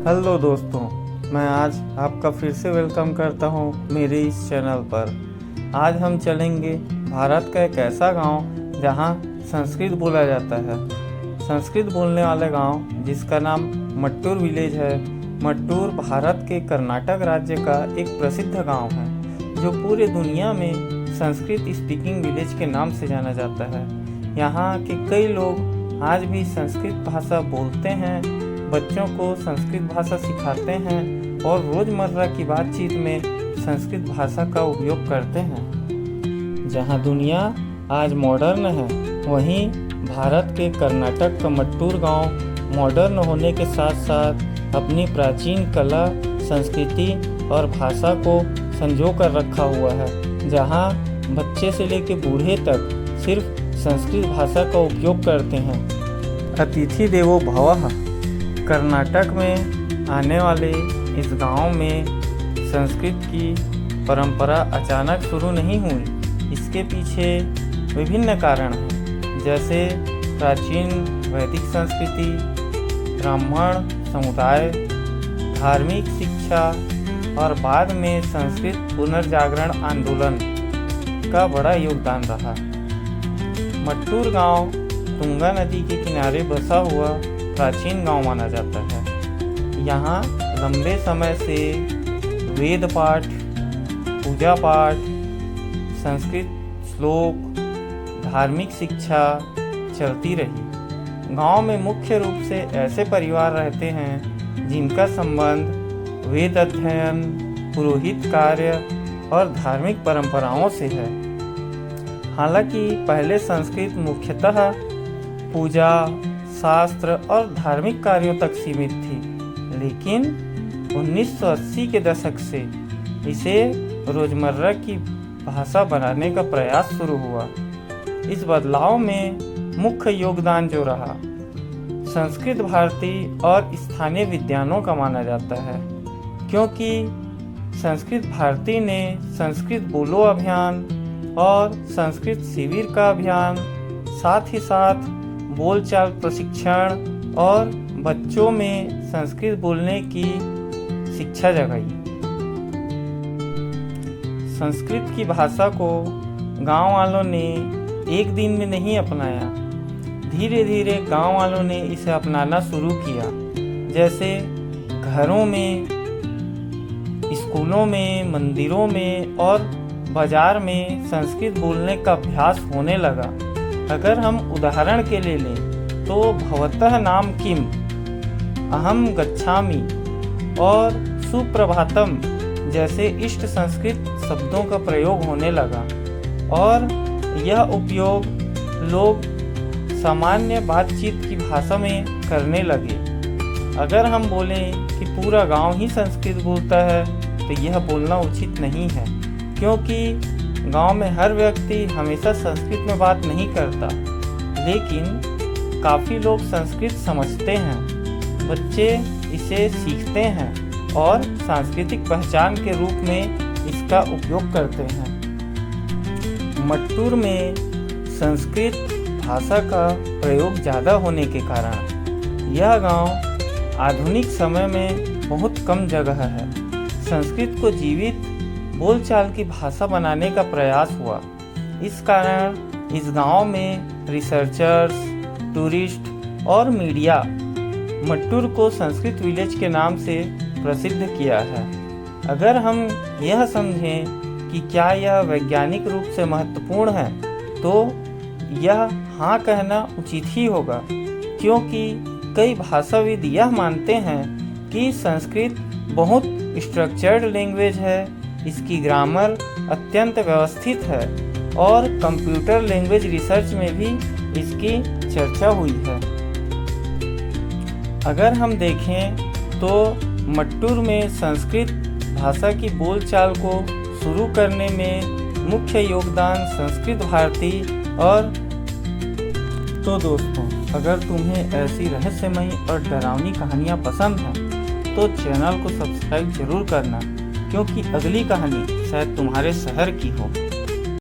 Hello दोस्तों, मैं आज आपका फिर से वेलकम करता हूं मेरे इस चैनल पर। आज हम चलेंगे भारत का एक ऐसा गांव जहां संस्कृत बोला जाता है। संस्कृत बोलने वाले गांव जिसका नाम मट्टूर विलेज है। मट्टूर भारत के कर्नाटक राज्य का एक प्रसिद्ध गांव है जो पूरे दुनिया में संस्कृत स्पीकिंग विलेज के नाम से जाना जाता है। यहाँ के कई लोग आज भी संस्कृत भाषा बोलते हैं, बच्चों को संस्कृत भाषा सिखाते हैं और रोज़मर्रा की बातचीत में संस्कृत भाषा का उपयोग करते हैं। जहां दुनिया आज मॉडर्न है, वहीं भारत के कर्नाटक का मट्टूर गांव मॉडर्न होने के साथ साथ अपनी प्राचीन कला, संस्कृति और भाषा को संजो कर रखा हुआ है। जहां बच्चे से लेकर बूढ़े तक सिर्फ संस्कृत भाषा का उपयोग करते हैं। अतिथि देवो भवः। कर्नाटक में आने वाले इस गांव में संस्कृत की परंपरा अचानक शुरू नहीं हुई। इसके पीछे विभिन्न कारण हैं, जैसे प्राचीन वैदिक संस्कृति, ब्राह्मण समुदाय, धार्मिक शिक्षा और बाद में संस्कृत पुनर्जागरण आंदोलन का बड़ा योगदान रहा। मट्टूर गांव तुंगा नदी के किनारे बसा हुआ प्राचीन गांव माना जाता है। यहाँ लंबे समय से वेद पाठ, पूजा पाठ, संस्कृत श्लोक, धार्मिक शिक्षा चलती रही। गांव में मुख्य रूप से ऐसे परिवार रहते हैं जिनका संबंध वेद अध्ययन, पुरोहित कार्य और धार्मिक परंपराओं से है। हालांकि पहले संस्कृत मुख्यतः पूजा, शास्त्र और धार्मिक कार्यों तक सीमित थी, लेकिन 1980 के दशक से इसे रोजमर्रा की भाषा बनाने का प्रयास शुरू हुआ। इस बदलाव में मुख्य योगदान जो रहा, संस्कृत भारती और स्थानीय विद्वानों का माना जाता है, क्योंकि संस्कृत भारती ने संस्कृत बोलो अभियान और संस्कृत शिविर का अभियान, साथ ही साथ बोलचाल प्रशिक्षण और बच्चों में संस्कृत बोलने की शिक्षा जगाई। संस्कृत की भाषा को गांव वालों ने एक दिन में नहीं अपनाया। धीरे धीरे गांव वालों ने इसे अपनाना शुरू किया। जैसे घरों में, स्कूलों में, मंदिरों में और बाजार में संस्कृत बोलने का अभ्यास होने लगा। अगर हम उदाहरण के लिए लें तो भवतः नाम किम, अहम गच्छामि और सुप्रभातम जैसे इष्ट संस्कृत शब्दों का प्रयोग होने लगा और यह उपयोग लोग सामान्य बातचीत की भाषा में करने लगे। अगर हम बोलें कि पूरा गांव ही संस्कृत बोलता है तो यह बोलना उचित नहीं है, क्योंकि गांव में हर व्यक्ति हमेशा संस्कृत में बात नहीं करता, लेकिन काफ़ी लोग संस्कृत समझते हैं, बच्चे इसे सीखते हैं और सांस्कृतिक पहचान के रूप में इसका उपयोग करते हैं। मट्टूर में संस्कृत भाषा का प्रयोग ज़्यादा होने के कारण यह गांव आधुनिक समय में बहुत कम जगह है। संस्कृत को जीवित बोलचाल की भाषा बनाने का प्रयास हुआ। इस कारण इस गांव में रिसर्चर्स, टूरिस्ट और मीडिया मट्टूर को संस्कृत विलेज के नाम से प्रसिद्ध किया है। अगर हम यह समझें कि क्या यह वैज्ञानिक रूप से महत्वपूर्ण है, तो यह हाँ कहना उचित ही होगा, क्योंकि कई भाषाविद यह मानते हैं कि संस्कृत बहुत स्ट्रक्चर्ड लैंग्वेज है, इसकी ग्रामर अत्यंत व्यवस्थित है और कंप्यूटर लैंग्वेज रिसर्च में भी इसकी चर्चा हुई है। अगर हम देखें तो मट्टूर में संस्कृत भाषा की बोलचाल को शुरू करने में मुख्य योगदान संस्कृत भारती और तो दोस्तों, अगर तुम्हें ऐसी रहस्यमयी और डरावनी कहानियाँ पसंद हैं तो चैनल को सब्सक्राइब जरूर करना, क्योंकि अगली कहानी शायद तुम्हारे शहर की हो।